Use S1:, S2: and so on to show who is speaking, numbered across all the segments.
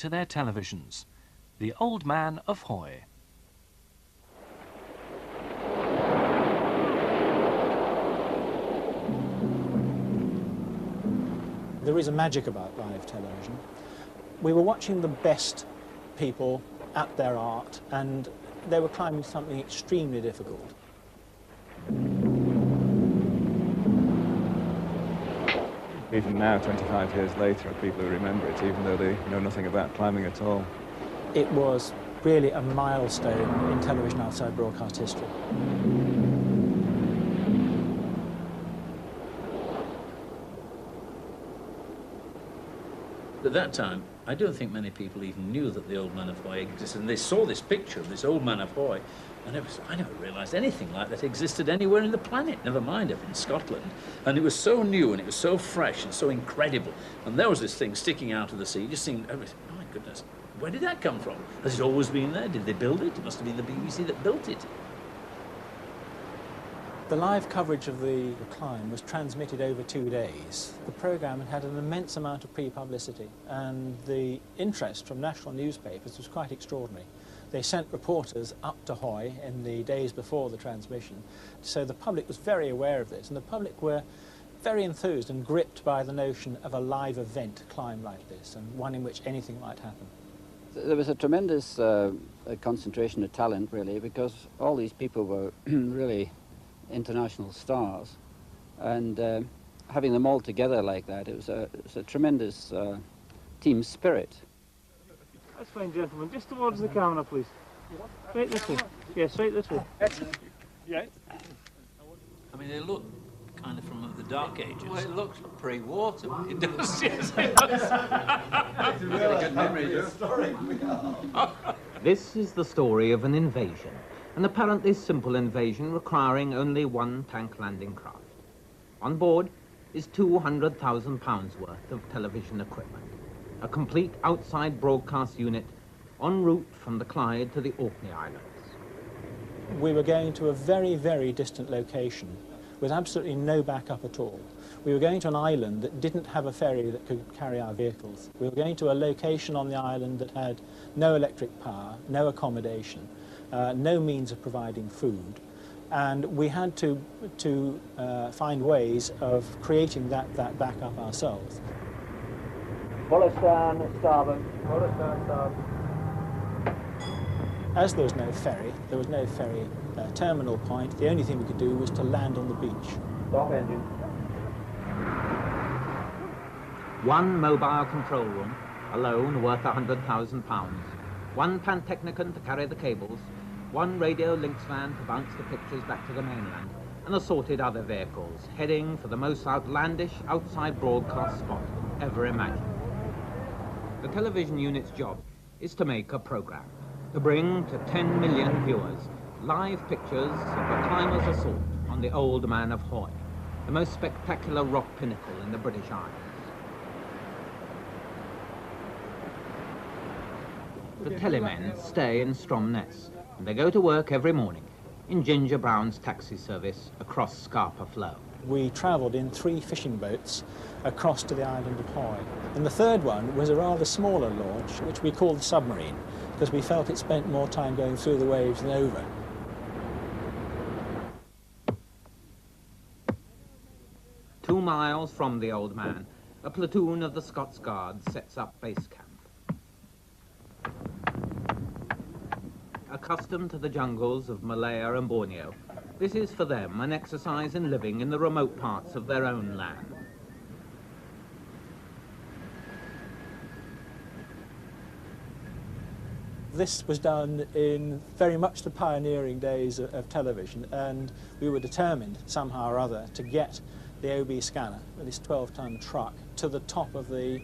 S1: to their televisions. The Old Man of Hoy.
S2: There is a magic about live television. We were watching the best people at their art, and they were climbing something extremely difficult.
S3: Even now, 25 years later, people who remember it, even though they know nothing about climbing at all.
S2: It was really a milestone in television outside broadcast history.
S4: At that time, I don't think many people even knew that the Old Man of Hoy existed. And they saw this picture of this Old Man of Hoy, and I never realised anything like that existed anywhere in the planet, never mind up in Scotland. And it was so new, and it was so fresh, and so incredible. And there was this thing sticking out of the sea, just seemed, oh my goodness, where did that come from? Has it always been there? Did they build it? It must have been the BBC that built it.
S2: The live coverage of the climb was transmitted over 2 days. The programme had an immense amount of pre-publicity, and the interest from national newspapers was quite extraordinary. They sent reporters up to Hoy in the days before the transmission, so the public was very aware of this, and the public were very enthused and gripped by the notion of a live event climb like this, and one in which anything might happen.
S5: There was a tremendous concentration of talent, really, because all these people were really international stars, and having them all together like that, it was a tremendous team spirit.
S6: That's fine, gentlemen. Just towards the camera, please. Straight this way. Yeah, straight this way.
S4: Yeah. I mean, they look kind of from the Dark Ages.
S7: Well, it looks pre-water. It does.
S4: Yes,
S7: it looks. It's a really good memory,
S8: This is the story of an invasion. An apparently simple invasion requiring only one tank landing craft. On board is £200,000 worth of television equipment, a complete outside broadcast unit en route from the Clyde to the Orkney Islands.
S2: We were going to a very, very distant location with absolutely no backup at all. We were going to an island that didn't have a ferry that could carry our vehicles. We were going to a location on the island that had no electric power, no accommodation, no means of providing food, and we had to find ways of creating that backup ourselves.
S5: Pull us down, starboard.
S6: Pull us down, starboard.
S2: As there was no ferry terminal point, the only thing we could do was to land on the beach.
S5: Stop engine.
S8: One mobile control room, alone worth £100,000. One pantechnicon to carry the cables, one radio links van to bounce the pictures back to the mainland, and assorted other vehicles, heading for the most outlandish outside broadcast spot ever imagined. The television unit's job is to make a program, to bring to 10 million viewers live pictures of the climber's assault on the Old Man of Hoy, the most spectacular rock pinnacle in the British Isles. The telemen stay in Stromness, and they go to work every morning in Ginger Brown's taxi service across Scarpa Flow.
S2: We travelled in 3 fishing boats across to the island of Hoy. And the third one was a rather smaller launch, which we called the submarine, because we felt it spent more time going through the waves than over.
S8: Two miles from the Old Man, a platoon of the Scots Guards sets up base camp. Accustomed to the jungles of Malaya and Borneo, this is for them an exercise in living in the remote parts of their own land.
S2: This was done in very much the pioneering days of television, and we were determined somehow or other to get the OB scanner, this 12-ton truck, to the top of the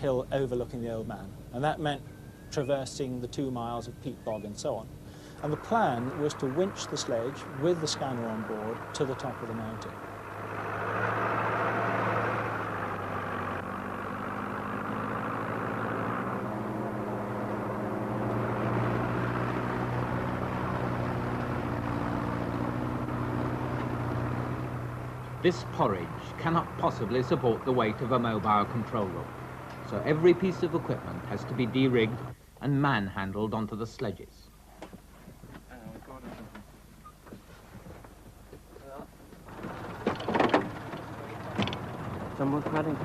S2: hill overlooking the Old Man. And that meant traversing the 2 miles of peat bog and so on. And the plan was to winch the sledge with the scanner on board to the top of the mountain.
S8: This porridge cannot possibly support the weight of a mobile control room. so every piece of equipment has to be de-rigged and manhandled onto the sledges.
S6: Someone's padding.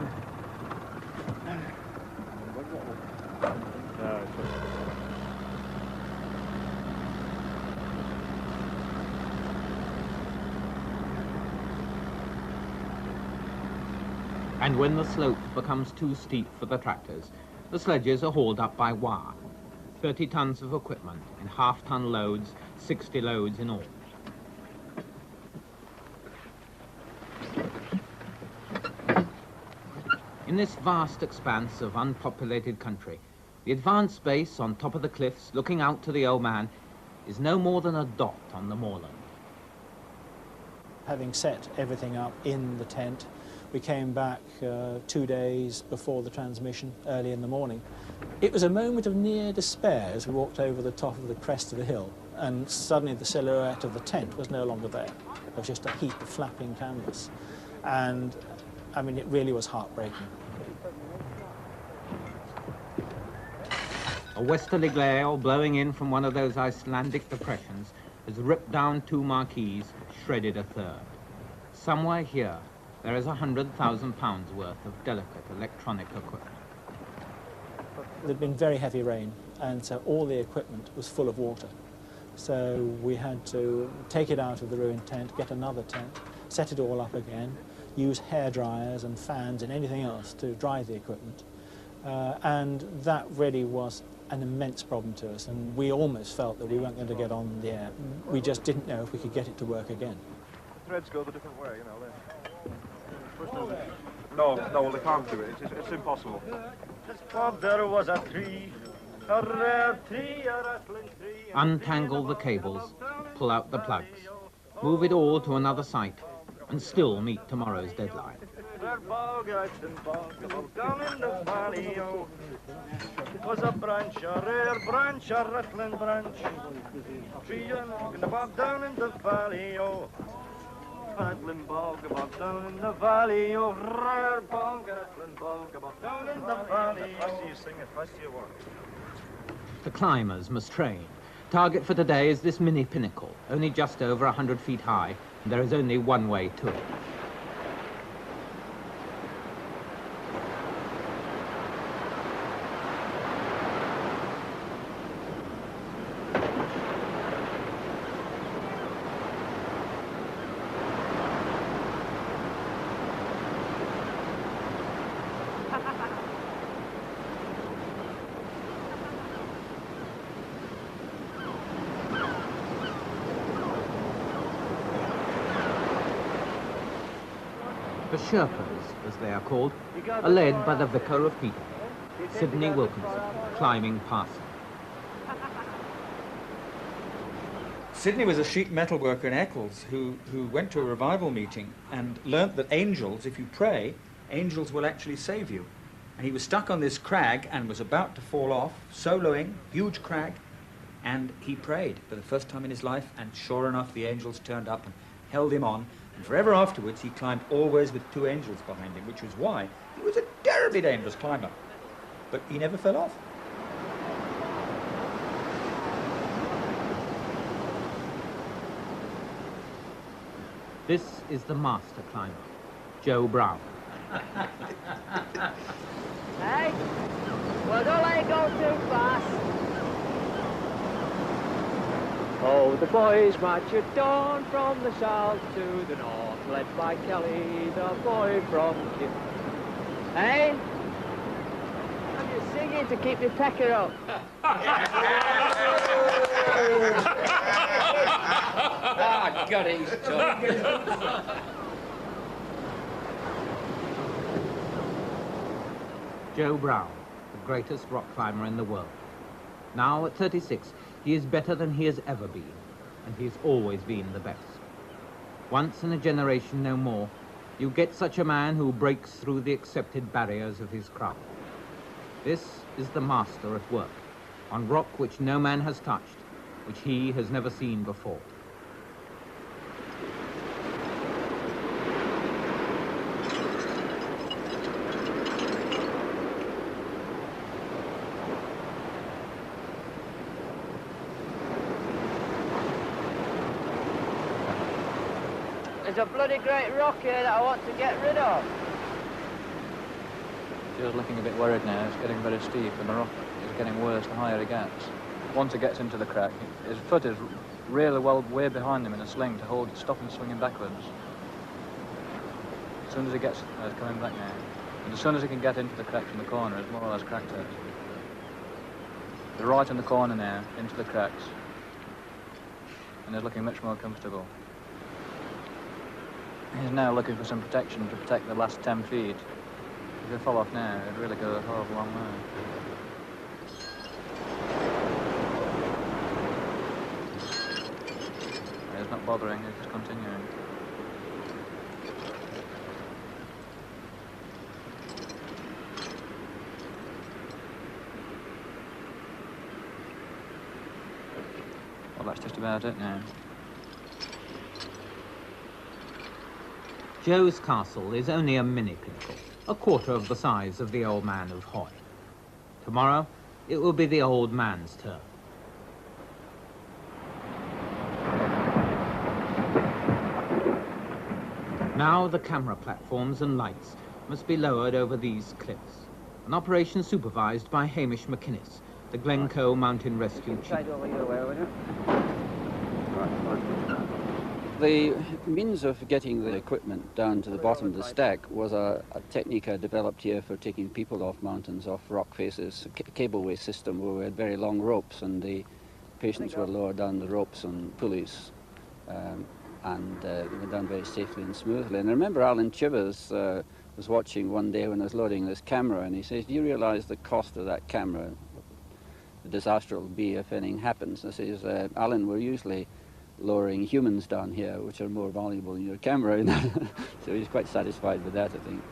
S8: And when the slope becomes too steep for the tractors, the sledges are hauled up by wire. 30 tons of equipment in half-ton loads, 60 loads in all. In this vast expanse of unpopulated country, the advanced base on top of the cliffs, looking out to the Old Man, is no more than a dot on the moorland.
S2: Having set everything up in the tent, we came back 2 days before the transmission, early in the morning. It was a moment of near despair as we walked over the top of the crest of the hill, and suddenly the silhouette of the tent was no longer there. There was just a heap of flapping canvas. And, I mean, it really was heartbreaking.
S8: A westerly gale blowing in from one of those Icelandic depressions has ripped down 2 marquees, shredded a third. Somewhere here, there is £100,000 worth of delicate electronic equipment.
S2: There'd been very heavy rain, and so all the equipment was full of water. So we had to take it out of the ruined tent, get another tent, set it all up again, use hair dryers and fans and anything else to dry the equipment. And that really was an immense problem to us, and we almost felt that we weren't going to get on the air. We just didn't know if we could get it to work again.
S3: The threads go the different way, you know. No, well, they can't do it. It's impossible.
S6: There was a tree, a rare tree, a rattling tree.
S8: Untangle the cables, pull out the plugs, move it all to another site, and still meet tomorrow's deadline.
S6: Down in the valley, oh. It was a branch, a rare branch, a rattling branch. Tree and the bog down in the valley, oh. Rattling bog about down in the valley, oh. Rare bog, rattling bog about down in the valley. I see you sing it, I see you work.
S8: The climbers must train. Target for today is this mini pinnacle, only just over 100 feet high, and there is only one way to it. The Sherpas, as they are called, are led by the Vicar of Peter, Sidney Wilkinson, climbing parson.
S9: Sidney was a sheet metal worker in Eccles who went to a revival meeting and learnt that angels, if you pray, angels will actually save you. And he was stuck on this crag and was about to fall off, soloing, huge crag, and he prayed for the first time in his life, and sure enough the angels turned up and held him on. And forever afterwards, he climbed always with 2 angels behind him, which was why he was a terribly dangerous climber. But he never fell off.
S8: This is the master climber, Joe Brown.
S10: Hey, well, don't let it go too fast. Oh, the boys march at dawn from the south to the north, led by Kelly, the boy from Kip. Hey? I'm just singing to keep me pecker up.
S7: Ah, got it, he's tough.
S8: Joe Brown, the greatest rock climber in the world. Now, at 36, he is better than he has ever been, and he has always been the best. Once in a generation, no more, you get such a man who breaks through the accepted barriers of his craft. This is the master at work, on rock which no man has touched, which he has never seen before.
S10: There's a bloody great rock here that I want to get rid of.
S11: Joe's looking a bit worried now. It's getting very steep and the rock is getting worse the higher it gets. Once it gets into the crack, his foot is really well way behind him in a sling to stop him swinging backwards. As soon as he gets, it's coming back now. And as soon as he can get into the cracks in the corner, it's more or less cracked out. They're right in the corner now, into the cracks. And he's looking much more comfortable. He's now looking for some protection to protect the last 10 feet. If they fall off now, it'd really go a horrible long way. He's not bothering, he's just continuing. Well, that's just about it now.
S8: Joe's castle is only a mini pinnacle, a quarter of the size of the Old Man of Hoy. Tomorrow, it will be the old man's turn. Now the camera platforms and lights must be lowered over these cliffs, an operation supervised by Hamish McInnes, the Glencoe Mountain Rescue Chief.
S5: The means of getting the equipment down to the bottom of the stack was a technique I developed here for taking people off mountains, off rock faces, a cableway system where we had very long ropes and the patients were lowered down the ropes on pulleys. They were done very safely and smoothly. And I remember Alan Chivers was watching one day when I was loading this camera, and he says, "Do you realize the cost of that camera? The disaster will be if anything happens." I says, "Alan, we're usually lowering humans down here, which are more valuable than your camera." So he's quite satisfied with that, I think.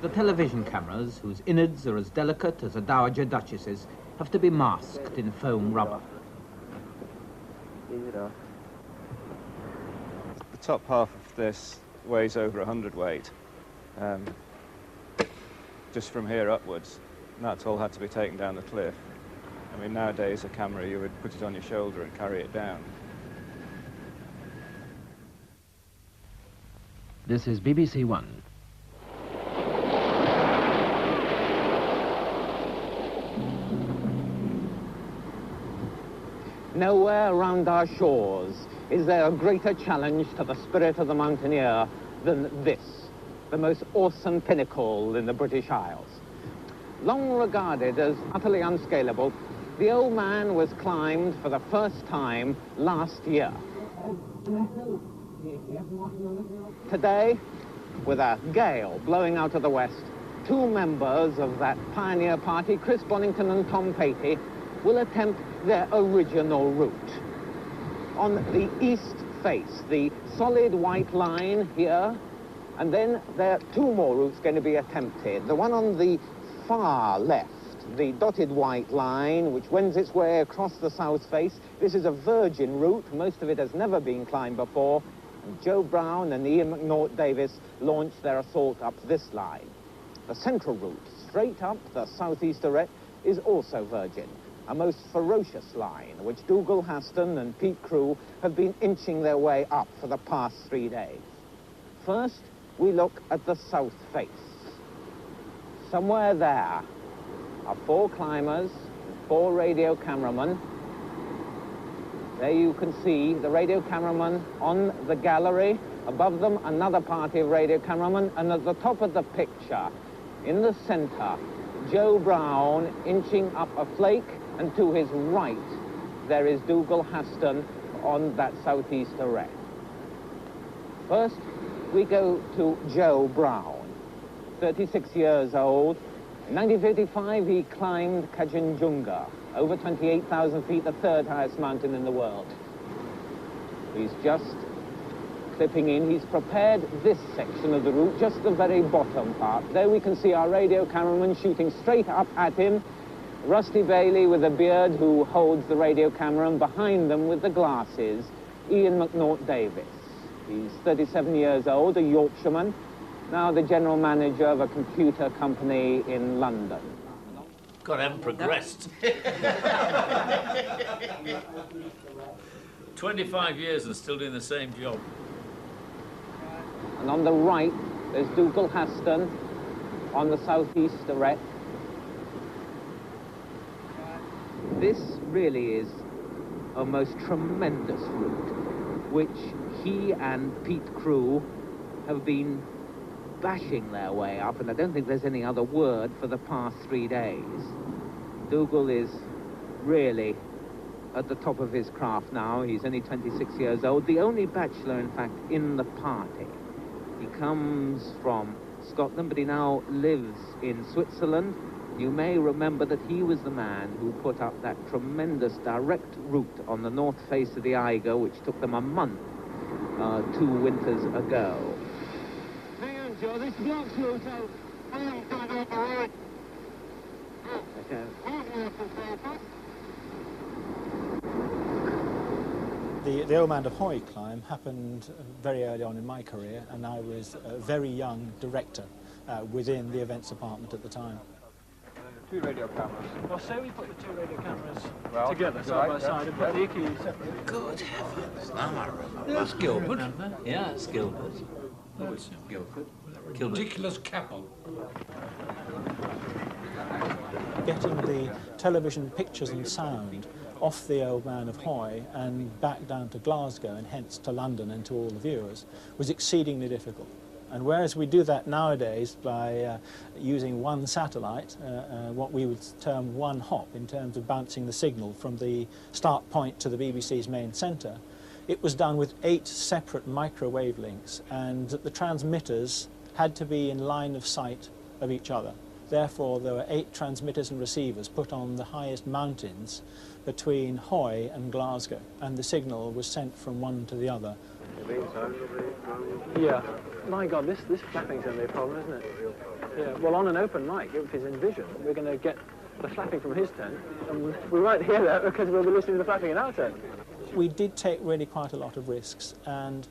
S8: The television cameras, whose innards are as delicate as a Dowager Duchess's, have to be masked in foam rubber.
S3: The top half of this weighs over 100 weight, just from here upwards, and that's all had to be taken down the cliff. I mean, nowadays a camera, you would put it on your shoulder and carry it down.
S12: This is BBC One.
S10: Nowhere around our shores is there a greater challenge to the spirit of the mountaineer than this, the most awesome pinnacle in the British Isles. Long regarded as utterly unscalable, the Old Man was climbed for the first time last year. Today, with a gale blowing out of the west, two members of that pioneer party, Chris Bonington and Tom Patey, will attempt their original route. On the east face, the solid white line here, and then there are two more routes going to be attempted. The one on the far left, the dotted white line, which wends its way across the south face. This is a virgin route. Most of it has never been climbed before. And Joe Brown and Ian McNaught Davis launched their assault up this line. The central route, straight up the southeast arête, is also virgin. A most ferocious line, which Dougal Haston and Pete Crew have been inching their way up for the past 3 days. First, we look at the south face. Somewhere there are 4 climbers, 4 radio cameramen. There you can see the radio cameraman on the gallery. Above them, another party of radio cameramen. And at the top of the picture, in the center, Joe Brown inching up a flake. And to his right, there is Dougal Haston on that southeast arête. First, we go to Joe Brown, 36 years old. In 1955, he climbed Kanchenjunga, over 28,000 feet, the 3rd highest mountain in the world. He's just clipping in. He's prepared this section of the route, just the very bottom part. There we can see our radio cameraman shooting straight up at him. Rusty Bailey with a beard, who holds the radio camera, and behind them with the glasses, Ian McNaught Davis. He's 37 years old, a Yorkshireman, now the general manager of a computer company in London.
S4: God, I haven't progressed. 25 years and still doing the same job.
S8: And on the right, there's Dougal Haston on the southeast erect. This really is a most tremendous route, which he and Pete Crew have been bashing their way up, and I don't think there's any other word for the past 3 days. Dougal is really at the top of his craft now. He's only 26 years old, the only bachelor, in fact, in the party. He comes from Scotland, but he now lives in Switzerland. You may remember that he was the man who put up that tremendous direct route on the north face of the Eiger, which took them a month 2 winters ago.
S6: Hang on, Joe, this block's loose.
S2: The Ile de Hoy climb happened very early on in my career, and I was a very young director within the events department at the time.
S3: Two radio cameras.
S2: Well, say we put the two radio cameras
S3: Well,
S2: together, side by side, and put the ICU separately.
S4: Good heavens, now I remember. That's Gilbert. Yeah, it's Gilbert. Oh, it's Gilbert.
S12: Ridiculous couple.
S2: Getting the television pictures and sound off the Old Man of Hoy and back down to Glasgow and hence to London and to all the viewers was exceedingly difficult. And whereas we do that nowadays by using one satellite, what we would term one hop in terms of bouncing the signal from the start point to the BBC's main centre, it was done with 8 separate microwave links, and the transmitters had to be in line of sight of each other. Therefore, there were 8 transmitters and receivers put on the highest mountains between Hoy and Glasgow, and the signal was sent from one to the other.
S10: Yeah. My God, this flapping's going to be a problem, isn't it? Yeah. Well, on an open mic, if it's in vision, we're going to get the flapping from his tent, and we won't hear that because we'll be listening to the flapping in our tent.
S2: We did take really quite a lot of risks, and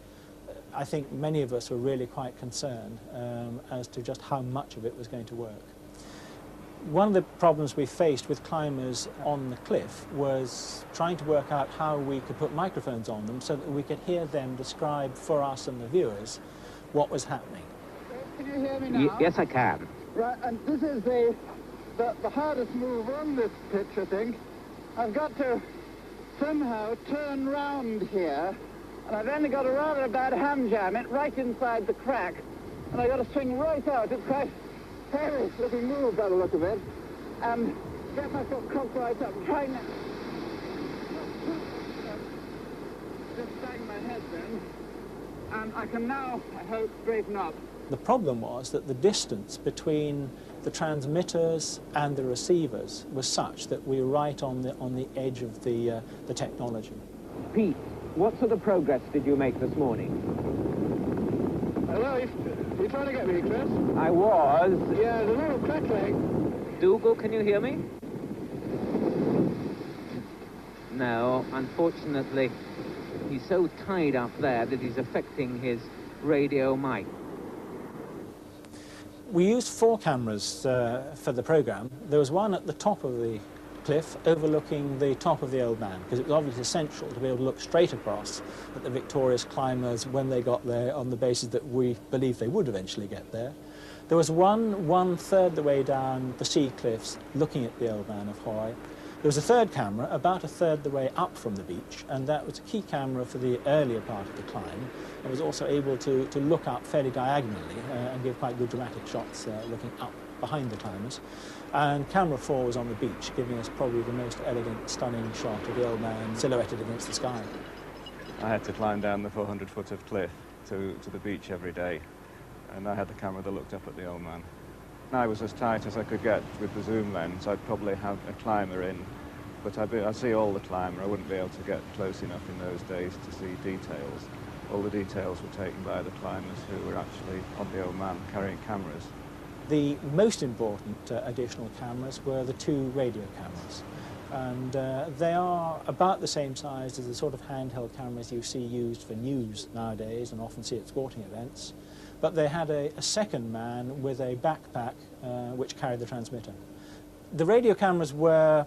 S2: I think many of us were really quite concerned as to just how much of it was going to work. One of the problems we faced with climbers on the cliff was trying to work out how we could put microphones on them so that we could hear them describe for us and the viewers what was happening.
S6: Can you hear me now?
S8: Yes, I can.
S6: Right, and this is the hardest move on this pitch, I think. I've got to somehow turn round here, and I've only got a rather bad ham jam it right inside the crack, and I've got to swing right out. It's quite heavy looking move by the look of it, and get myself cocked right up, trying to just bang my head then, and I can now, I hope, straighten up.
S2: The problem was that the distance between the transmitters and the receivers was such that we were right on the edge of the technology.
S8: Pete, what sort of progress did you make this morning?
S6: Hello, you trying to get me, Chris?
S8: I was.
S6: Yeah, there's a little crackling.
S8: Dougal, can you hear me? No, unfortunately, he's so tied up there that he's affecting his radio mic.
S2: We used 4 cameras for the programme. There was one at the top of the cliff overlooking the top of the Old Man, because it was obviously essential to be able to look straight across at the victorious climbers when they got there, on the basis that we believed they would eventually get there. There was one third the way down the sea cliffs looking at the Old Man of Hoy. There was a third camera about a third the way up from the beach, and that was a key camera for the earlier part of the climb. It was also able to look up fairly diagonally and give quite good dramatic shots looking up behind the climbers. And camera 4 was on the beach, giving us probably the most elegant, stunning shot of the Old Man silhouetted against the sky.
S3: I had to climb down the 400 foot of cliff to the beach every day, and I had the camera that looked up at the Old Man. I was as tight as I could get with the zoom lens. I'd probably have a climber in, but I'd see all the climber. I wouldn't be able to get close enough in those days to see details. All the details were taken by the climbers who were actually on the Old Man carrying cameras.
S2: The most important additional cameras were the 2 radio cameras, and they are about the same size as the sort of handheld cameras you see used for news nowadays and often see at sporting events, but they had a second man with a backpack which carried the transmitter. The radio cameras were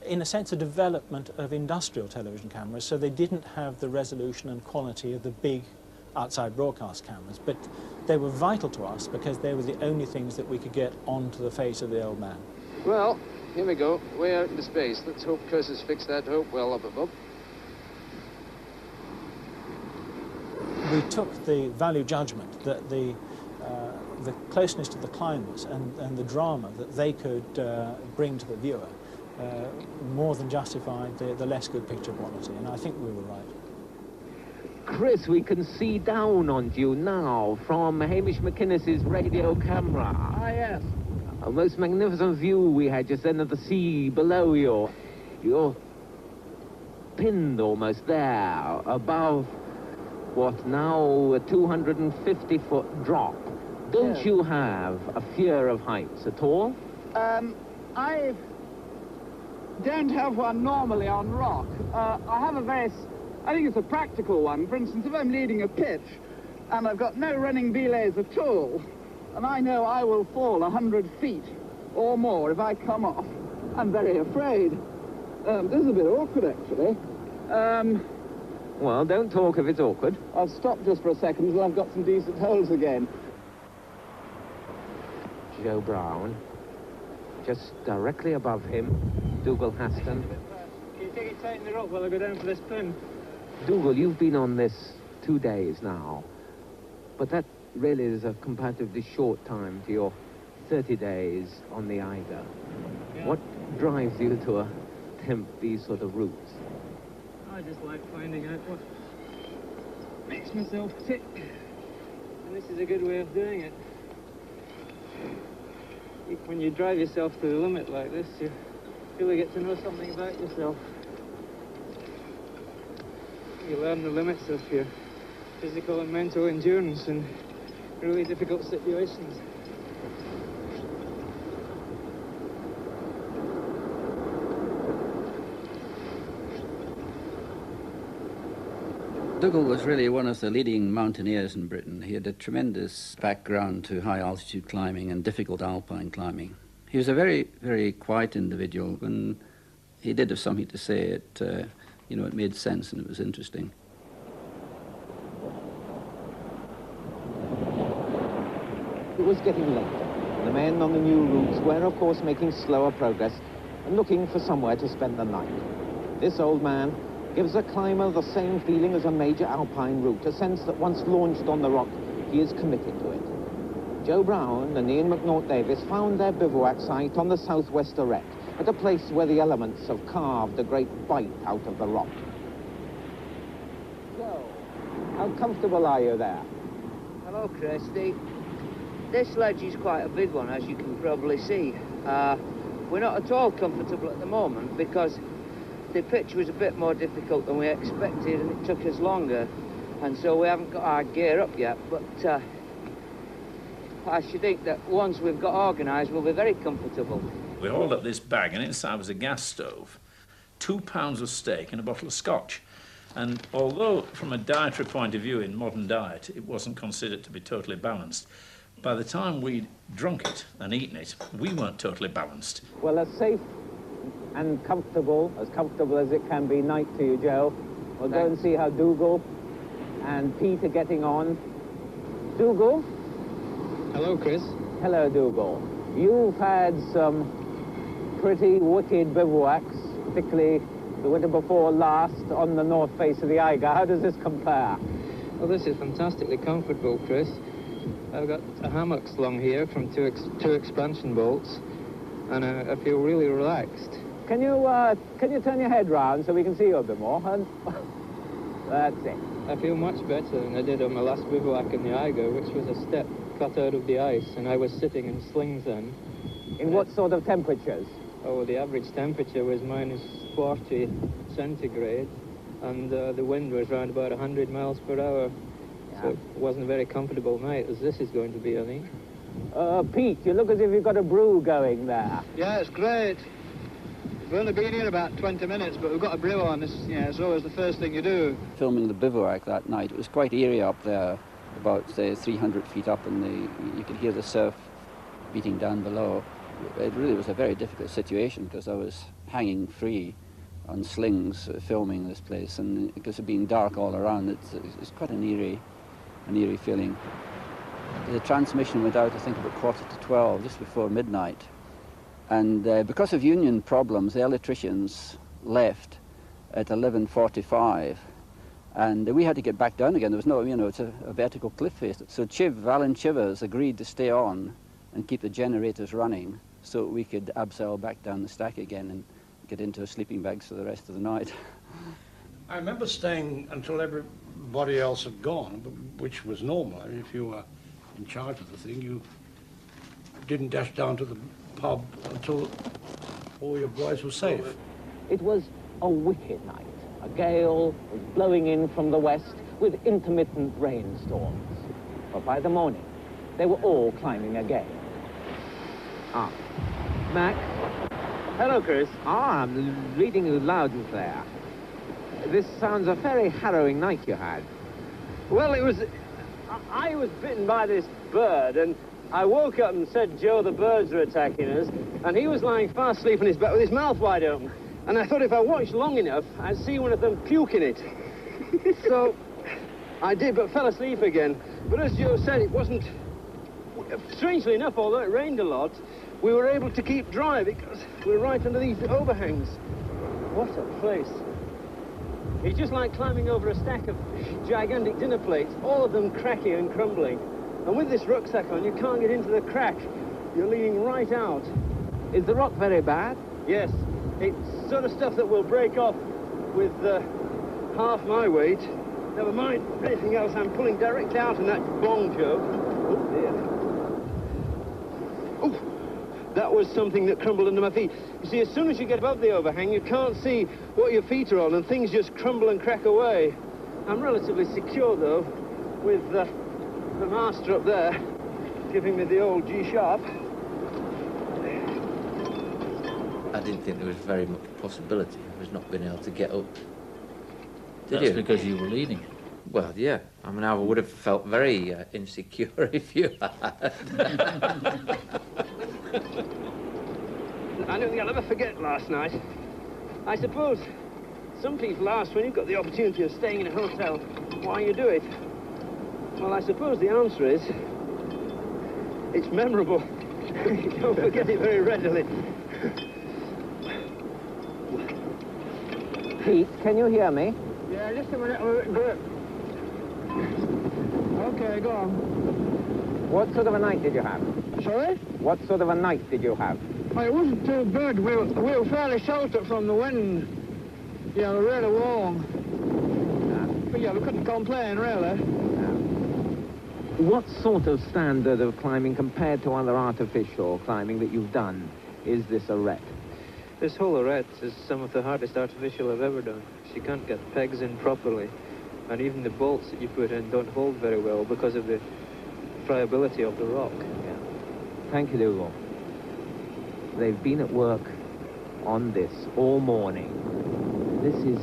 S2: in a sense a development of industrial television cameras, so they didn't have the resolution and quality of the big outside broadcast cameras, but they were vital to us because they were the only things that we could get onto the face of the old man.
S13: Well, here we go. Way out into space. Let's hope Chris has fixed that hope well up above.
S2: We took the value judgment that the closeness to the climbers and the drama that they could bring to the viewer more than justified the less good picture quality, and I think we were right.
S10: Chris, we can see down on you now from Hamish McInnes's radio camera.
S13: Ah, yes.
S10: A most magnificent view we had just then of the sea below you. You're pinned almost there, above what now a 250-foot drop. Don't
S13: Yes.
S10: you have a fear of heights at all?
S13: I don't have one normally on rock. I have I think it's a practical one. For instance, if I'm leading a pitch and I've got no running belays at all, and I know I will fall 100 feet or more if I come off, I'm very afraid. This is a bit awkward, actually.
S10: Well, don't talk if it's awkward.
S13: I'll stop just for a second until I've got some decent holes again.
S10: Joe Brown, just directly above him, Dougal Haston.
S11: Can you take it tight in the rope while I go down for this pin?
S10: Dougal, you've been on this 2 days now, but that really is a comparatively short time to your 30 days on the Eiger.
S11: Yeah.
S10: What drives you to attempt these sort of routes?
S11: I just like finding out what makes myself tick. And this is a good way of doing it. When you drive yourself to the limit like this, you really get to know something about yourself. You learn the limits of your physical and mental endurance in really difficult situations.
S5: Dougal was really one of the leading mountaineers in Britain. He had a tremendous background to high-altitude climbing and difficult alpine climbing. He was a very, very quiet individual. When he did have something to say, it made sense and it was interesting.
S10: It was getting late. The men on the new routes were, of course, making slower progress and looking for somewhere to spend the night. This old man gives a climber the same feeling as a major alpine route, a sense that once launched on the rock, he is committed to it. Joe Brown and Ian McNaught Davis found their bivouac site on the southwest arête, at a place where the elements have carved a great bite out of the rock. Joe, how comfortable are you there?
S7: Hello, Kirsty. This ledge is quite a big one, as you can probably see. We're not at all comfortable at the moment because the pitch was a bit more difficult than we expected and it took us longer, and so we haven't got our gear up yet, but I should think that once we've got organised we'll be very comfortable.
S4: We hauled up this bag and inside was a gas stove, 2 pounds of steak and a bottle of scotch. And although from a dietary point of view in modern diet it wasn't considered to be totally balanced, by the time we'd drunk it and eaten it, we weren't totally balanced.
S10: Well, a safe and comfortable as it can be night to you, Joe. We'll go and see how Dougal and Pete are getting on. Dougal?
S11: Hello, Chris.
S10: Hello, Dougal. You've had some pretty wicked bivouacs, particularly the winter before last on the north face of the Eiger. How does this compare?
S11: Well, this is fantastically comfortable, Chris. I've got a hammock slung here from two expansion bolts, and I feel really relaxed.
S10: Can you turn your head round so we can see you a bit more? And that's it.
S11: I feel much better than I did on my last bivouac in the Eiger, which was a step cut out of the ice, and I was sitting in slings then.
S10: In what sort of temperatures?
S11: Oh, the average temperature was minus 40 centigrade, and the wind was around about 100 miles per hour. Yeah. So it wasn't a very comfortable night, as this is going to be, I think.
S10: Pete, you look as if you've got a brew going there.
S14: Yeah, it's great. We've only been here about 20 minutes, but we've got a brew on. It's always the first thing you do.
S5: Filming the bivouac that night, it was quite eerie up there, about, say, 300 feet up, and you could hear the surf beating down below. It really was a very difficult situation because I was hanging free on slings filming this place, and because of being dark all around, it's quite an eerie an eerie feeling. The transmission went out, I think, about 11:45, just before midnight. And because of union problems, the electricians left at 11:45. And we had to get back down again. There was no, you know, it's a vertical cliff face. So Alan Chivers agreed to stay on and keep the generators running so we could abseil back down the stack again and get into our sleeping bags for the rest of the night.
S12: I remember staying until everybody else had gone, which was normal. I mean, if you were in charge of the thing, you didn't dash down to the pub until all your boys were safe.
S10: It was a wicked night. A gale was blowing in from the west with intermittent rainstorms. But by the morning, they were all climbing again.
S7: Ah. Mac? Hello, Chris.
S10: Ah, I'm reading you loud and clear. This sounds a very harrowing night you had.
S15: Well, it was... I was bitten by this bird, and I woke up and said, Joe, the birds are attacking us, and he was lying fast asleep on his back with his mouth wide open. And I thought if I watched long enough, I'd see one of them puking it. So I did, but fell asleep again. But as Joe said, it wasn't... Strangely enough, although it rained a lot, we were able to keep dry because we were right under these overhangs. What a place. It's just like climbing over a stack of gigantic dinner plates, all of them cracky and crumbling. And with this rucksack on, you can't get into the crack. You're leaning right out.
S10: Is the rock very bad?
S15: Yes. It's sort of stuff that will break off with half my weight. Never mind anything else, I'm pulling directly out in that bong, Joe. Oh, dear. Oh, that was something that crumbled under my feet. You see, as soon as you get above the overhang, you can't see what your feet are on, and things just crumble and crack away. I'm relatively secure, though, with the master up there giving me the old G-sharp.
S16: I didn't think there was very much possibility of us not being able to get up. Did
S4: That's
S16: you?
S4: because you were leading.
S16: Well, yeah. I mean, I would have felt very insecure if you had.
S15: I don't think I'll ever forget last night. I suppose some people ask when you've got the opportunity of staying in a hotel why you do it. Well, I suppose the answer is it's memorable. You don't forget it very readily.
S10: Pete, can you hear me?
S13: Yeah, just a minute. Okay, go on.
S10: What sort of a night did you have?
S13: Sorry?
S10: What sort of a night did you have?
S13: Well, it wasn't too bad. We were fairly sheltered from the wind. Yeah, we were really warm. But yeah, we couldn't complain, really.
S10: What sort of standard of climbing compared to other artificial climbing that you've done is this arête?
S17: This whole arête is some of the hardest artificial I've ever done. You can't get pegs in properly, and even the bolts that you put in don't hold very well because of the friability of the rock.
S10: Yeah. Thank you, Dougal. They've been at work on this all morning. This is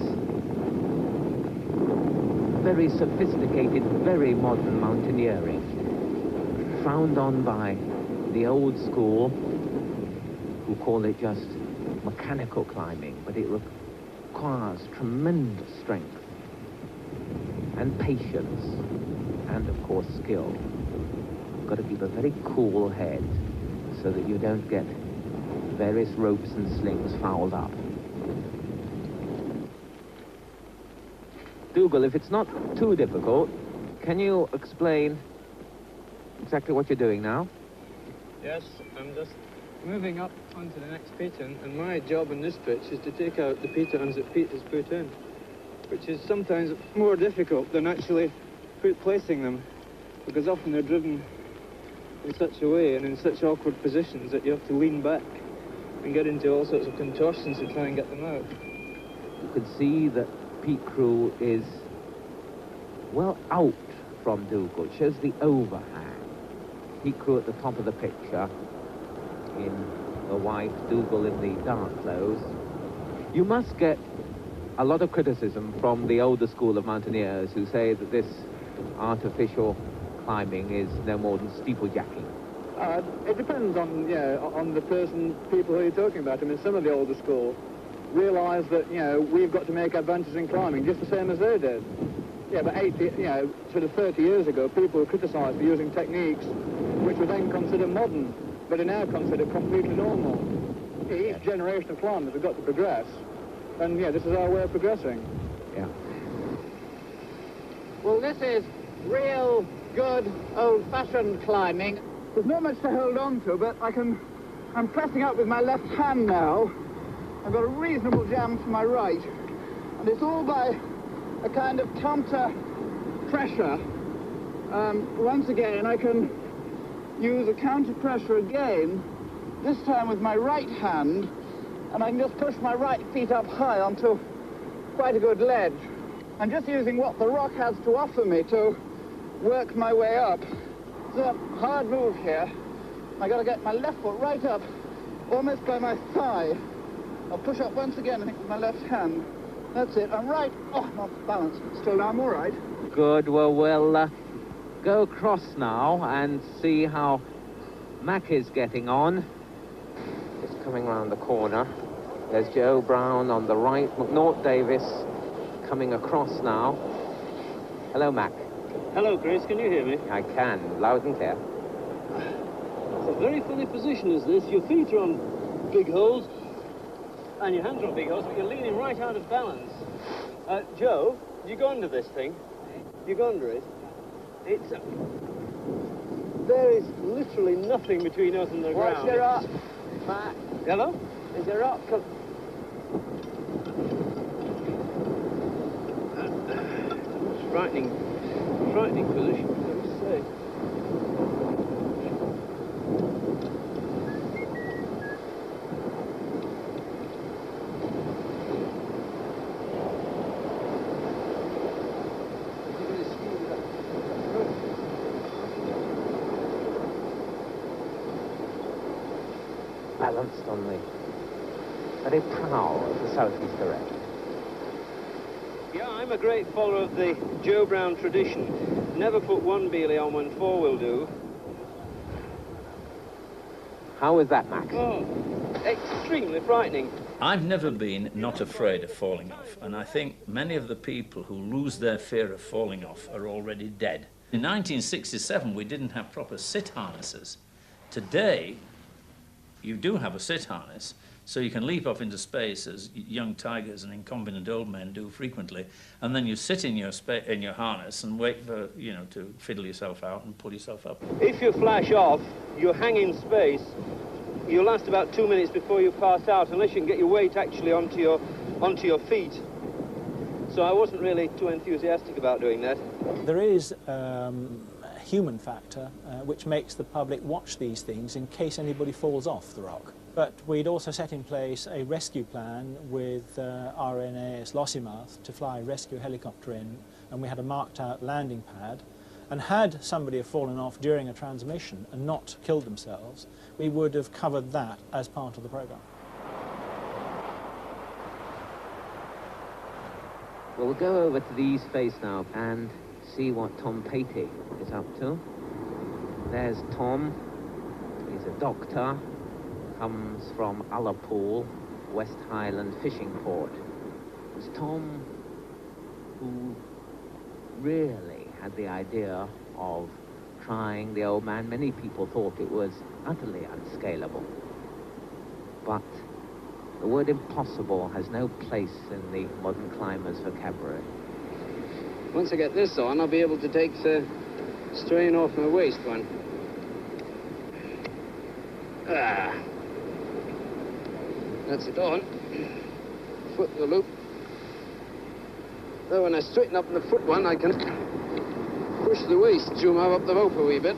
S10: very sophisticated, very modern mountaineering, frowned on by the old school, who call it just mechanical climbing, but it requires tremendous strength and patience and, of course, skill. You've got to keep a very cool head so that you don't get various ropes and slings fouled up. Dougal, if it's not too difficult, can you explain exactly what you're doing now?
S17: Yes, I'm just moving up onto the next piton, and my job in this pitch is to take out the pitons that Pete has put in, which is sometimes more difficult than actually placing them, because often they're driven in such a way and in such awkward positions that you have to lean back and get into all sorts of contortions to try and get them out.
S10: You could see that Pete Crew is well out from Dougal. It shows the overhang. Pete Crew at the top of the picture, in the white, Dougal in the dark clothes. You must get a lot of criticism from the older school of mountaineers who say that this artificial climbing is no more than steeplejacking.
S14: It depends on, on the people who you're talking about. I mean, some of the older school realise that, we've got to make advances in climbing just the same as they did. Yeah, but sort of 30 years ago, people were criticised for using techniques which were then considered modern, but are now considered completely normal. Each generation of climbers have got to progress, and yeah, this is our way of progressing.
S5: Yeah.
S13: Well, this is real good old-fashioned climbing. There's not much to hold on to, but I'm pressing up with my left hand now. I've got a reasonable jam to my right, and it's all by a kind of counter pressure. Once again, I can use a counter pressure again, this time with my right hand, and I can just push my right feet up high onto quite a good ledge. I'm just using what the rock has to offer me to work my way up. It's a hard move here. I got to get my left foot right up, almost by my thigh. I'll push up once again, I think, with my left hand. That's it. I'm right. Oh, I'm off balance. Still, I'm all right.
S10: Good. Well, we'll go across now and see how Mac is getting on. It's coming round the corner. There's Joe Brown on the right. McNaught Davis coming across now. Hello, Mac.
S15: Hello, Chris. Can you hear me?
S10: I can, loud and clear.
S15: It's a very funny position, is this. Your feet are on big holes, and your hands are on big holes, but you're leaning right out of balance. Joe, you go under this thing. You go under it. It's... there is literally nothing between us and the ground.
S13: What's your rock, Matt?
S15: Hello?
S13: Is your rock...
S15: Frightening position, I must say.
S10: Balanced on the very prow of the southeast direction.
S15: Yeah, I'm a great follower of the Joe Brown tradition. Never put one beelie on when four will do.
S10: How was that, Max?
S15: Oh, extremely frightening.
S4: I've never been not afraid of falling off, and I think many of the people who lose their fear of falling off are already dead. In 1967, we didn't have proper sit harnesses. Today, you do have a sit harness, so you can leap off into space as young tigers and incontinent old men do frequently, and then you sit in your harness and wait for, you know, to fiddle yourself out and pull yourself up.
S15: If you flash off, you hang in space. You last about 2 minutes before you pass out, unless you can get your weight actually onto your feet. So I wasn't really too enthusiastic about doing that.
S2: There is a human factor which makes the public watch these things in case anybody falls off the rock. But we'd also set in place a rescue plan with RNAS Lossiemouth to fly a rescue helicopter in, and we had a marked out landing pad. And had somebody have fallen off during a transmission and not killed themselves, we would have covered that as part of the program.
S10: Well, we'll go over to the east face now and see what Tom Patey is up to. There's Tom. He's a doctor. Comes from Ullapool, West Highland fishing port. It was Tom who really had the idea of trying the old man. Many people thought it was utterly unscalable. But the word impossible has no place in the modern climber's vocabulary.
S15: Once I get this on, I'll be able to take the strain off my waist one. That's it on. Foot in the loop. Though when I straighten up in the foot one, I can push the waist, zoom up the rope a wee bit.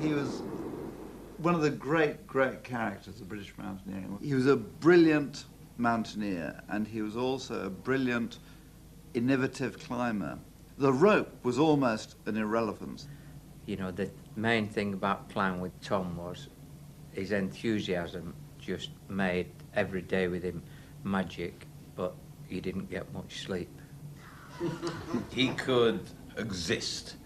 S18: He was one of the great characters of British mountaineering. He was a brilliant mountaineer, and he was also a brilliant, innovative climber. The rope was almost an irrelevance.
S16: You know, the main thing about climbing with Tom was his enthusiasm just made every day with him magic, but he didn't get much sleep.
S19: He could exist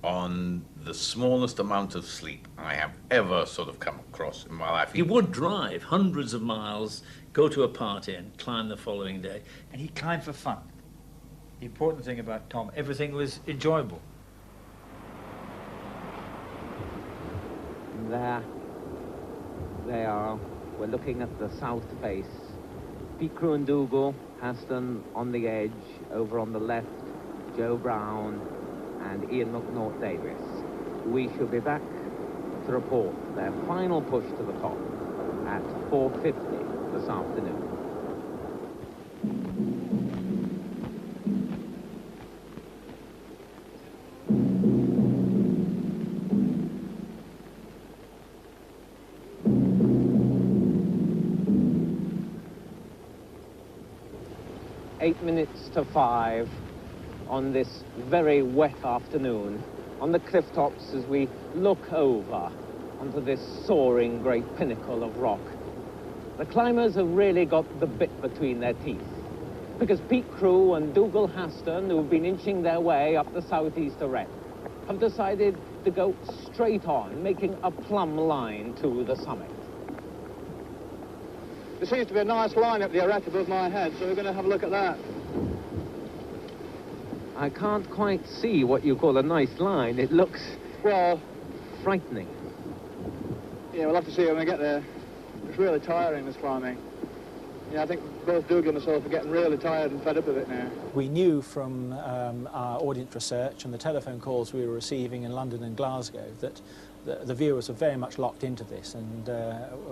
S19: on the smallest amount of sleep I have ever sort of come across in my life.
S4: He would drive hundreds of miles, go to a party and climb the following day.
S9: And he climbed for fun. The important thing about Tom, everything was enjoyable.
S8: There they are. We're looking at the south face. Pete Crew and Dougal, Haston on the edge, over on the left, Joe Brown and Ian McNaught Davis. We shall be back to report their final push to the top at 4:50 this afternoon. Eight minutes to 5 on this very wet afternoon on the cliff tops as we look over onto this soaring great pinnacle of rock. The climbers have really got the bit between their teeth because Pete Crew and Dougal Haston, who've been inching their way up the southeast arête, have decided to go straight on, making a plumb line to the summit.
S14: There seems to be a nice line up the arête above my head, so we're going to have a look at that.
S8: I can't quite see what you call a nice line. It looks, well, frightening.
S14: Yeah, we'll have to see when we get there. It's really tiring, this climbing. Yeah, I think both Dougal and myself are getting really tired and fed up of it now.
S2: We knew from our audience research and the telephone calls we were receiving in London and Glasgow that the viewers were very much locked into this and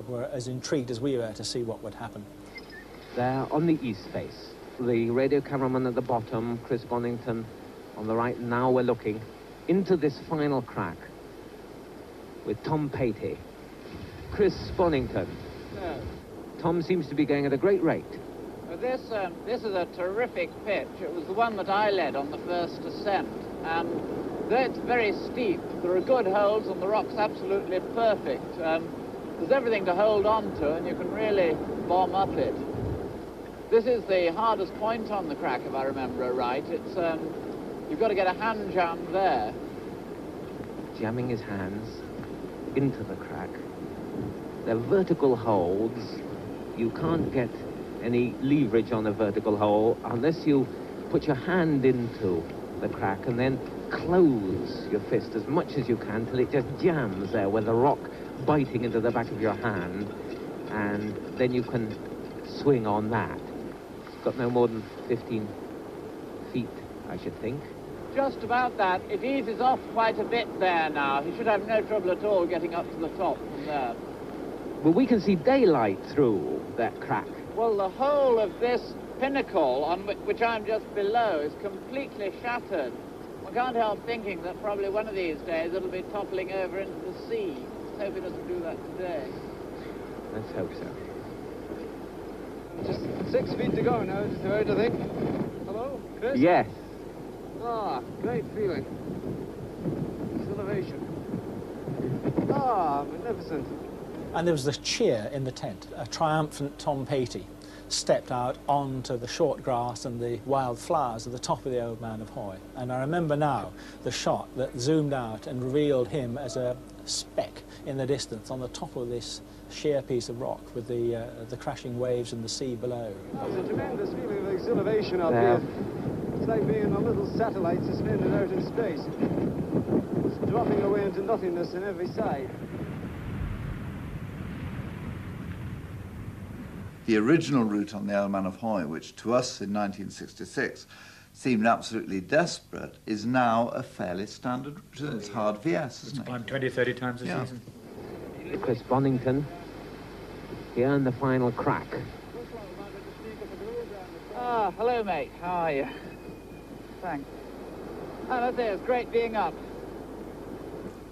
S2: were as intrigued as we were to see what would happen.
S8: There on the east face, the radio cameraman at the bottom, Chris Bonington on the right. Now we're looking into this final crack with Tom Patey. Chris Bonington.
S7: Yeah.
S8: Tom seems to be going at a great rate.
S7: Well, this is a terrific pitch. It was the one that I led on the first ascent. Though it's very steep, there are good holds and the rock's absolutely perfect. There's everything to hold on to and you can really bomb up it. This is the hardest point on the crack, if I remember right. It's you've got to get a hand jam there.
S8: Jamming his hands into the crack. They're vertical holds. You can't get any leverage on a vertical hole unless you put your hand into the crack and then close your fist as much as you can till it just jams there with the rock biting into the back of your hand, and then you can swing on that. It's got no more than 15 feet, I should think.
S7: Just about that. It eases off quite a bit there now. You should have no trouble at all getting up to the top from there.
S8: Well, we can see daylight through that crack.
S7: Well, the whole of this pinnacle on which I'm just below is completely shattered. One can't help thinking that probably one of these days it'll be toppling over into the sea. Let's hope it doesn't do that today.
S8: Let's hope so.
S17: Just 6 feet to go now, just about, I think. Hello, Chris?
S8: Yes.
S17: Ah, great feeling. Exhilaration. Ah, magnificent.
S2: And there was this cheer in the tent. A triumphant Tom Patey stepped out onto the short grass and the wild flowers at the top of the Old Man of Hoy. And I remember now the shot that zoomed out and revealed him as a speck in the distance on the top of this sheer piece of rock with the crashing waves and the sea below.
S17: There's a tremendous feeling of exhilaration up here. It's like being a little satellite suspended out in space. It's dropping away into nothingness on every side.
S18: The original route on the Old Man of Hoy, which to us in 1966 seemed absolutely desperate, is now a fairly standard route. It's hard VS, isn't it?
S9: Climbed 20, 30 times a season.
S8: Chris Bonington here in the final crack.
S7: Ah, hello, mate. How are you? Thanks. Oh, that's it. It's great being up.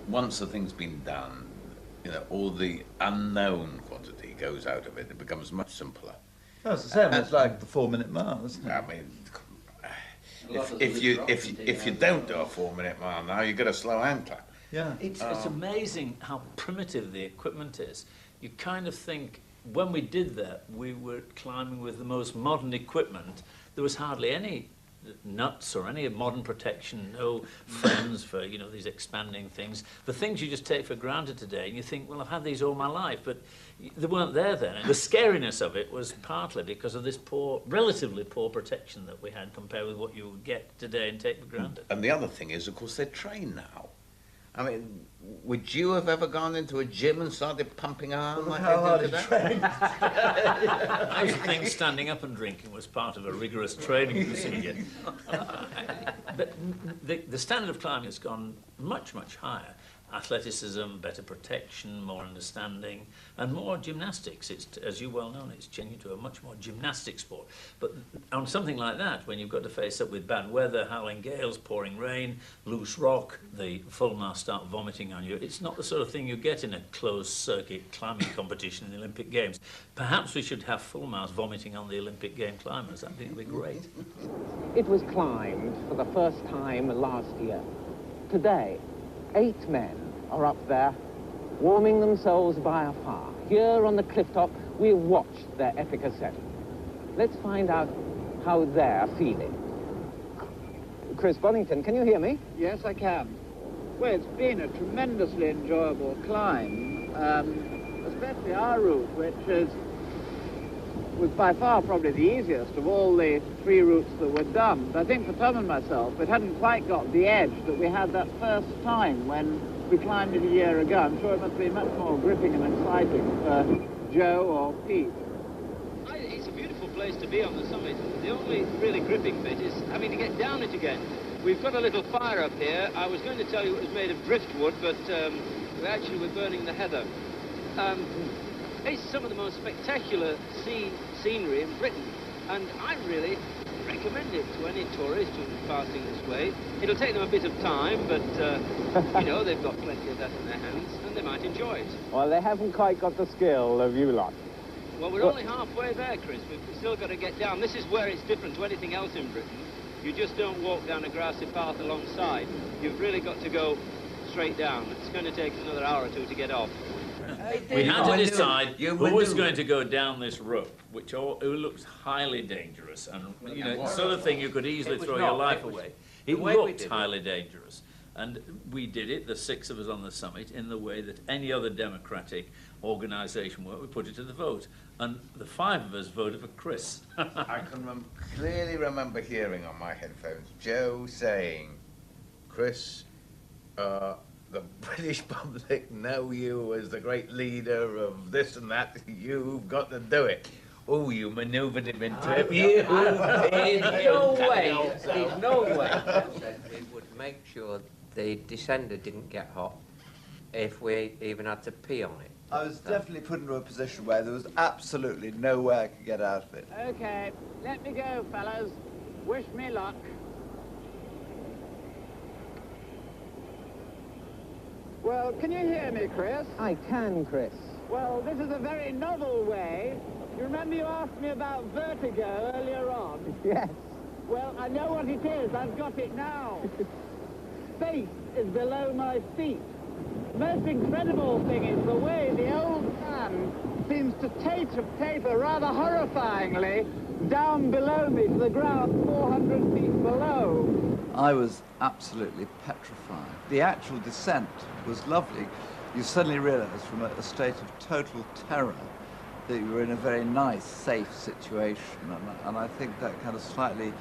S19: Once the thing's been done, you know, all the unknown quantity goes out of it. It becomes much simpler.
S18: No, it's the same. It's like the 4-minute mile, isn't it?
S19: I mean, if you don't do a 4-minute mile now, you get a slow hand clap.
S18: Yeah.
S4: It's amazing how primitive the equipment is. You kind of think, when we did that, we were climbing with the most modern equipment. There was hardly any nuts or any modern protection, no friends for, you know, these expanding things. The things you just take for granted today, and you think, well, I've had these all my life, but they weren't there then. And the scariness of it was partly because of this poor, relatively poor protection that we had compared with what you would get today and take for granted.
S19: And the other thing is, of course, they're trained now. I mean, would you have ever gone into a gym and started pumping around like they do today?
S4: I used to think standing up and drinking was part of a rigorous training procedure. But the standard of climbing has gone much, much higher. Athleticism, better protection, more understanding, and more gymnastics. It's, as you well know, it's changing to a much more gymnastic sport. But on something like that, when you've got to face up with bad weather, howling gales, pouring rain, loose rock, the full mast start vomiting on you, it's not the sort of thing you get in a closed-circuit climbing competition in the Olympic Games. Perhaps we should have full mast vomiting on the Olympic Game climbers. I think it would be great.
S7: It was climbed for the first time last year. Today, 8 men are up there, warming themselves by a fire. Here on the cliff top, we've watched their epic ascent. Let's find out how they're feeling. Chris Bonington, can you hear me?
S13: Yes, I can. Well, it's been a tremendously enjoyable climb, especially our route, which was by far probably the easiest of all the 3 routes that were done. But I think for Tom and myself, it hadn't quite got the edge that we had that first time when we climbed it a year ago. I'm sure it must be much more gripping and exciting for Joe or Pete.
S15: It's a beautiful place to be on the summit. The only really gripping bit is having to get down it again. We've got a little fire up here. I was going to tell you it was made of driftwood, but we're burning the heather. It's some of the most spectacular scenery in Britain, and I really recommend it to any tourist who's passing this way. It'll take them a bit of time, but, you know, they've got plenty of that in their hands, and they might enjoy it.
S7: Well, they haven't quite got the skill of you lot.
S15: Well, we're only halfway there, Chris. We've still got to get down. This is where it's different to anything else in Britain. You just don't walk down a grassy path alongside. You've really got to go straight down. It's going to take us another hour or 2 to get off.
S4: We had to decide who was going to go down this rope, which looks highly dangerous, and you know, it's the sort of thing you could easily throw your life away. It looked highly dangerous, and we did it, the 6 of us on the summit, in the way that any other democratic organisation would. We put it to the vote, and the 5 of us voted for Chris.
S19: I can clearly remember hearing on my headphones Joe saying, Chris, the British public know you as the great leader of this and that. You've got to do it. Oh, you manoeuvred him into it. You did.
S16: No way. There's no way. We would make sure the descender didn't get hot if we even had to pee on it.
S18: I was definitely put into a position where there was absolutely no way I could get out of it.
S13: Okay, let me go, fellas. Wish me luck. Well, can you hear me, Chris?
S7: I can, Chris.
S13: Well, this is a very novel way. You remember you asked me about vertigo earlier on?
S7: Yes.
S13: Well, I know what it is. I've got it now. Space is below my feet. The most incredible thing is the way the old man seems to taper rather horrifyingly down below me to the ground 400 feet below.
S18: I was absolutely petrified. The actual descent was lovely. You suddenly realise from a state of total terror that you were in a very nice, safe situation. And I think that kind of slightly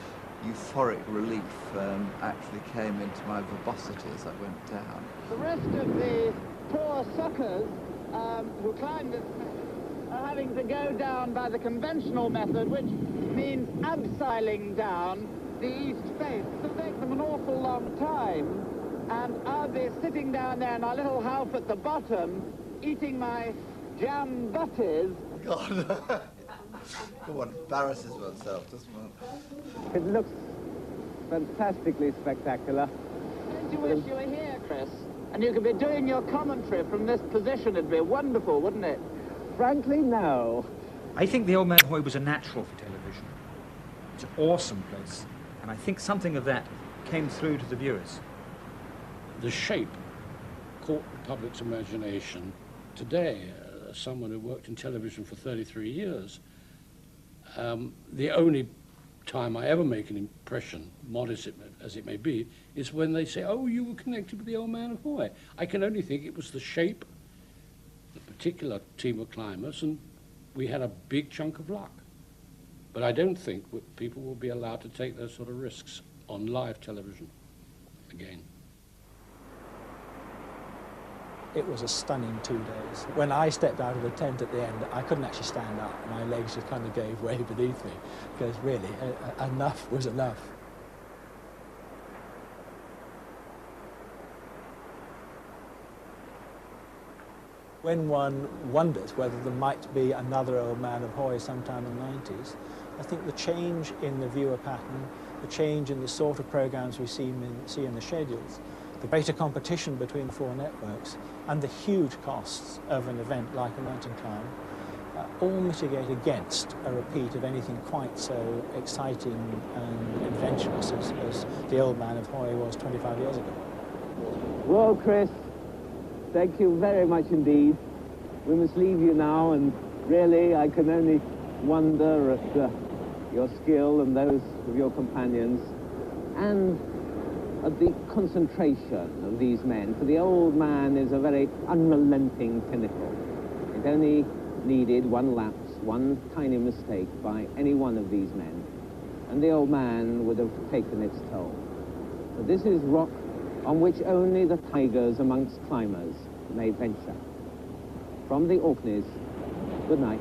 S18: euphoric relief actually came into my verbosity as I went down.
S13: The rest of the poor suckers who climbed it are having to go down by the conventional method, which means abseiling down the east face. It'll take them an awful long time, and I'll be sitting down there in our little house at the bottom, eating my jam butties.
S18: God. One embarrasses oneself, doesn't one?
S7: It looks fantastically spectacular.
S13: Don't you wish you were here, Chris? And you could be doing your commentary from this position. It'd be wonderful, wouldn't it?
S7: Frankly, no.
S9: I think the Old Man Hoy was a natural for television. It's an awesome place, and I think something of that came through to the viewers.
S12: The shape caught the public's imagination. Today, as someone who worked in television for 33 years, the only time I ever make an impression, modest as it may be, is when they say, oh, you were connected with the Old Man of Hoy. I can only think it was the shape, the particular team of climbers, and we had a big chunk of luck. But I don't think people will be allowed to take those sort of risks on live television again.
S2: It was a stunning 2 days. When I stepped out of the tent at the end, I couldn't actually stand up. My legs just kind of gave way beneath me, because really, enough was enough. When one wonders whether there might be another Old Man of Hoy sometime in the 90s, I think the change in the viewer pattern, the change in the sort of programs we see in the schedules, the greater competition between the four networks, and the huge costs of an event like a mountain climb all mitigate against a repeat of anything quite so exciting and adventurous as the Old Man of Hoy was 25 years ago.
S7: Well, Chris, thank you very much indeed. We must leave you now, and really I can only wonder at your skill and those of your companions, and at the concentration of these men, for the Old Man is a very unrelenting pinnacle. It only needed one lapse, one tiny mistake by any one of these men, and the Old Man would have taken its toll. But this is rock on which only the tigers amongst climbers may venture. From the Orkneys, good night.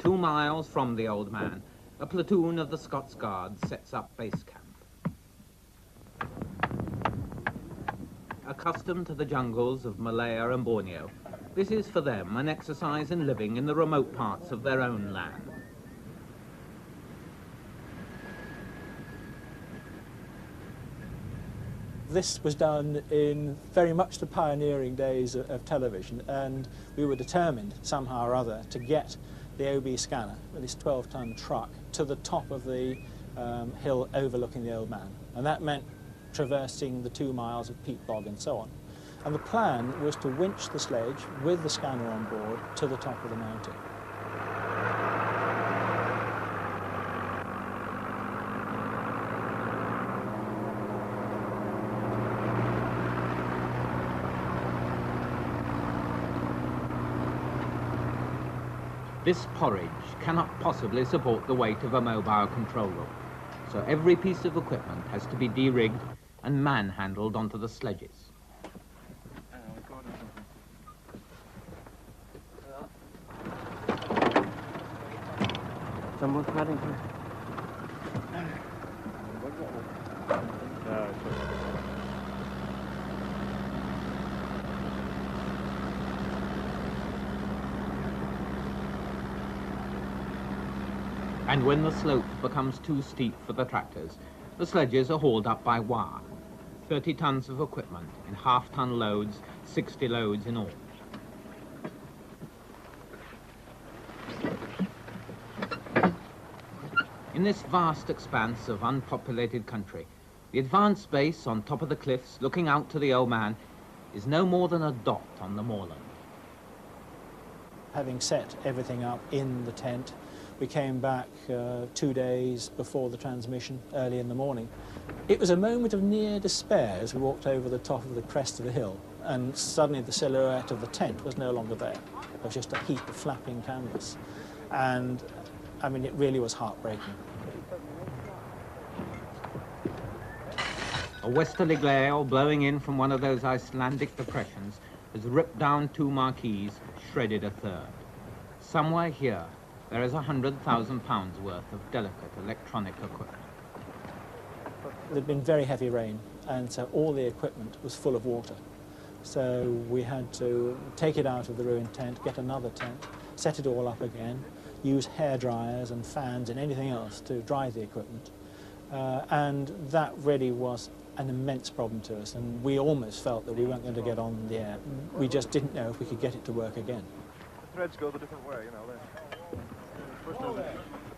S8: Two miles from the Old Man, a platoon of the Scots Guards sets up base camp. Accustomed to the jungles of Malaya and Borneo, this is for them an exercise in living in the remote parts of their own land.
S2: This was done in very much the pioneering days of television, and we were determined somehow or other to get the OB scanner with this 12-ton truck to the top of the hill overlooking the Old Man, and that meant traversing the 2 miles of peat bog and so on. And the plan was to winch the sledge with the scanner on board to the top of the mountain.
S8: This porridge cannot possibly support the weight of a mobile control room, so every piece of equipment has to be de-rigged and manhandled onto the sledges.
S10: Someone's heading here.
S8: And when the slope becomes too steep for the tractors, the sledges are hauled up by wire. 30 tons of equipment in half-ton loads, 60 loads in all. In this vast expanse of unpopulated country, the advanced base on top of the cliffs, looking out to the Old Man, is no more than a dot on the moorland.
S2: Having set everything up in the tent, we came back 2 days before the transmission, early in the morning. It was a moment of near despair as we walked over the top of the crest of the hill, and suddenly the silhouette of the tent was no longer there. It was just a heap of flapping canvas. And, I mean, it really was heartbreaking.
S8: A westerly gale blowing in from one of those Icelandic depressions has ripped down 2 marquees, shredded a third. Somewhere here, there is £100,000 worth of delicate electronic equipment.
S2: There'd been very heavy rain, and so all the equipment was full of water. So we had to take it out of the ruined tent, get another tent, set it all up again, use hair dryers and fans and anything else to dry the equipment. And that really was an immense problem to us, and we almost felt that we weren't going to get on the air. We just didn't know if we could get it to work again.
S3: The threads go the different way, you know.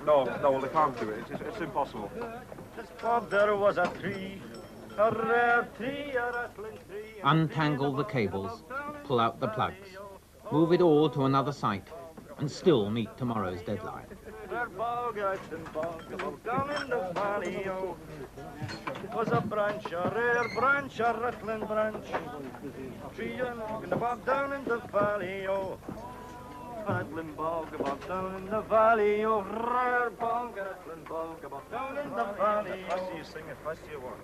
S3: No, well, they can't do it. It's impossible.
S6: There was a tree, a rare tree, a rattling tree.
S8: Untangle the cables, pull out the plugs, move it all to another site, and still meet tomorrow's deadline.
S6: Down in the valley, oh, it was a branch, a rare branch, a rattling branch. Tree and the bog down in the valley, oh. Rattling bog about down in the valley, oh, rare bog, rattling bog about down in the valley. I see you sing it, I see you work.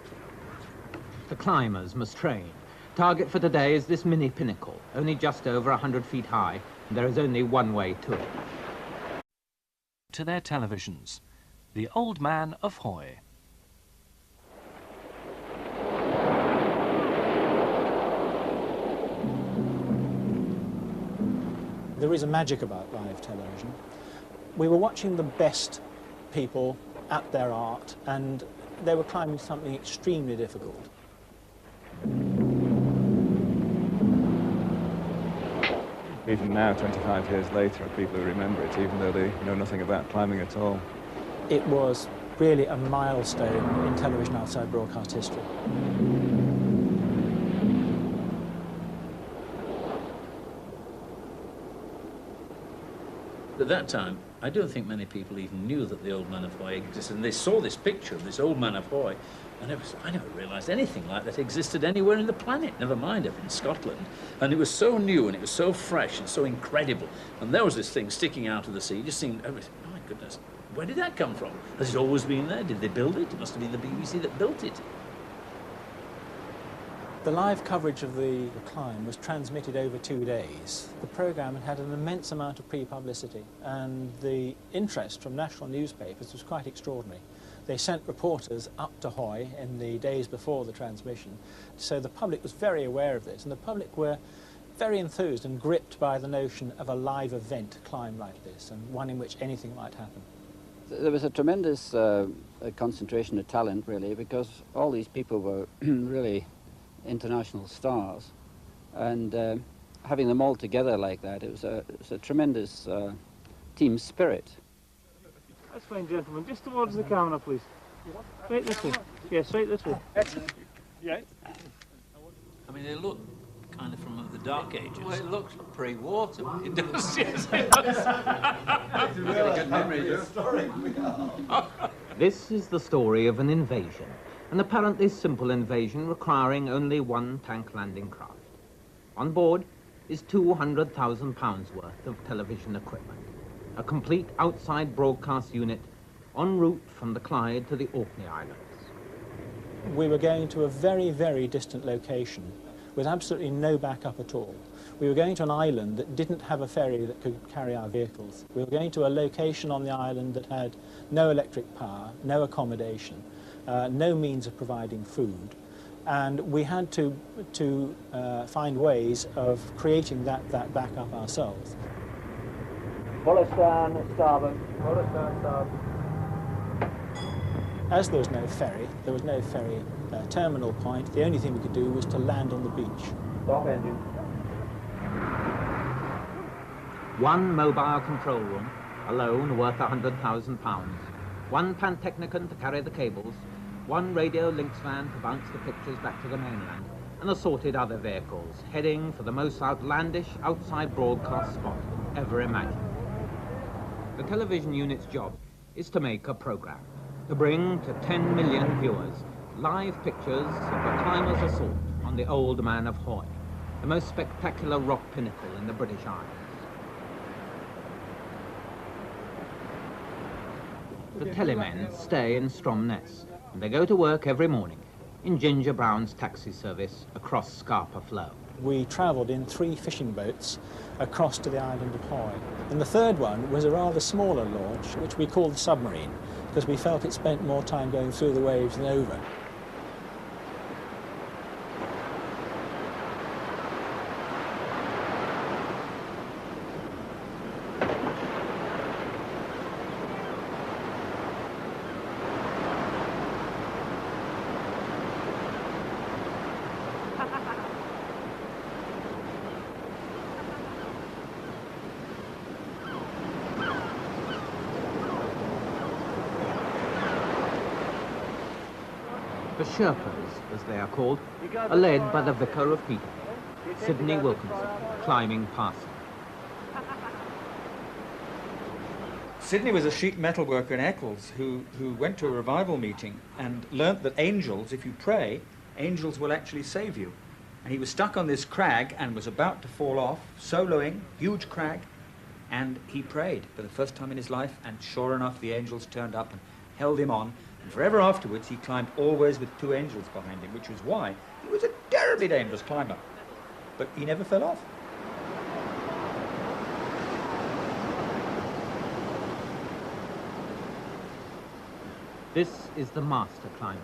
S8: The climbers must train. Target for today is this mini pinnacle, only just over 100 feet high, and there is only one way to it.
S1: To their televisions, The Old Man of Hoy.
S2: There is a magic about live television. We were watching the best people at their art, and they were climbing something extremely difficult.
S3: Even now, 25 years later, people remember it, even though they know nothing about climbing at all.
S2: It was really a milestone in television outside broadcast history.
S4: At that time, I don't think many people even knew that the Old Man of Hoy existed, and they saw this picture of this Old Man of Hoy, and I never realised anything like that existed anywhere in the planet, never mind up in Scotland. And it was so new, and it was so fresh, and so incredible. And there was this thing sticking out of the sea, it just seemed, oh my goodness, where did that come from? Has it always been there? Did they build it? It must have been the BBC that built it.
S2: The live coverage of the climb was transmitted over 2 days. The programme had an immense amount of pre-publicity, and the interest from national newspapers was quite extraordinary. They sent reporters up to Hoy in the days before the transmission, so the public was very aware of this, and the public were very enthused and gripped by the notion of a live event climb like this, and one in which anything might happen.
S5: There was a tremendous concentration of talent, really, because all these people were really international stars, and having them all together like that, it was a tremendous team spirit.
S20: That's fine, gentlemen. Just towards the camera, please. Straight this way. Yeah, straight this way. Yeah.
S4: I mean, they look kind of from the Dark Ages.
S16: Well, it looks pre-water. It does.
S4: Yes,
S16: it does. Really good memory,
S8: This is the story of an invasion, an apparently simple invasion requiring only one tank landing craft. On board is £200,000 worth of television equipment, a complete outside broadcast unit en route from the Clyde to the Orkney Islands.
S2: We were going to a very, very distant location with absolutely no backup at all. We were going to an island that didn't have a ferry that could carry our vehicles. We were going to a location on the island that had no electric power, no accommodation, no means of providing food, and we had to find ways of creating that backup ourselves.
S10: Pull us down, starboard.
S20: Pull us down, starboard.
S2: As there was no ferry terminal point, the only thing we could do was to land on the beach.
S10: Stop engine.
S8: One mobile control room, alone worth £100,000. one pantechnicon to carry the cables, one radio links van to bounce the pictures back to the mainland, and assorted other vehicles heading for the most outlandish outside broadcast spot ever imagined. The television unit's job is to make a program, to bring to 10 million viewers live pictures of the climbers' assault on the Old Man of Hoy, the most spectacular rock pinnacle in the British Isles. The telemen stay in Stromness, and they go to work every morning in Ginger Brown's taxi service across Scarpa Flow.
S2: We travelled in 3 fishing boats across to the island of Hoy. And the third one was a rather smaller launch, which we called the submarine, because we felt it spent more time going through the waves than over.
S8: The Sherpas, as they are called, are led by the Vicar of Peter, Sidney Wilkinson, climbing past them.
S9: Sidney was a sheet metal worker in Eccles who went to a revival meeting and learnt that angels, if you pray, angels will actually save you. And he was stuck on this crag and was about to fall off, soloing, huge crag, and he prayed for the first time in his life, and sure enough, the angels turned up and held him on. And forever afterwards, he climbed always with 2 angels behind him, which was why he was a terribly dangerous climber. But he never fell off.
S8: This is the master climber,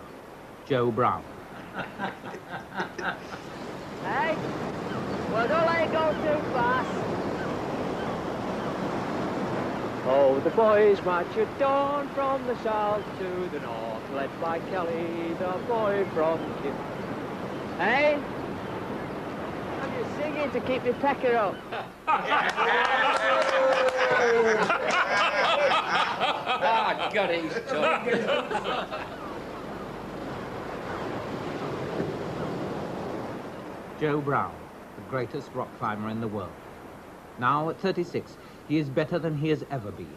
S8: Joe Brown.
S10: Hey, well, don't let it go too fast. Oh, the boys march at dawn from the south to the north, led by Kelly, the boy from Kip. Hey, I'm just singing to keep your pecker up.
S16: Ah, got it, he's tough.
S8: Joe Brown, the greatest rock climber in the world. Now, at 36, he is better than he has ever been.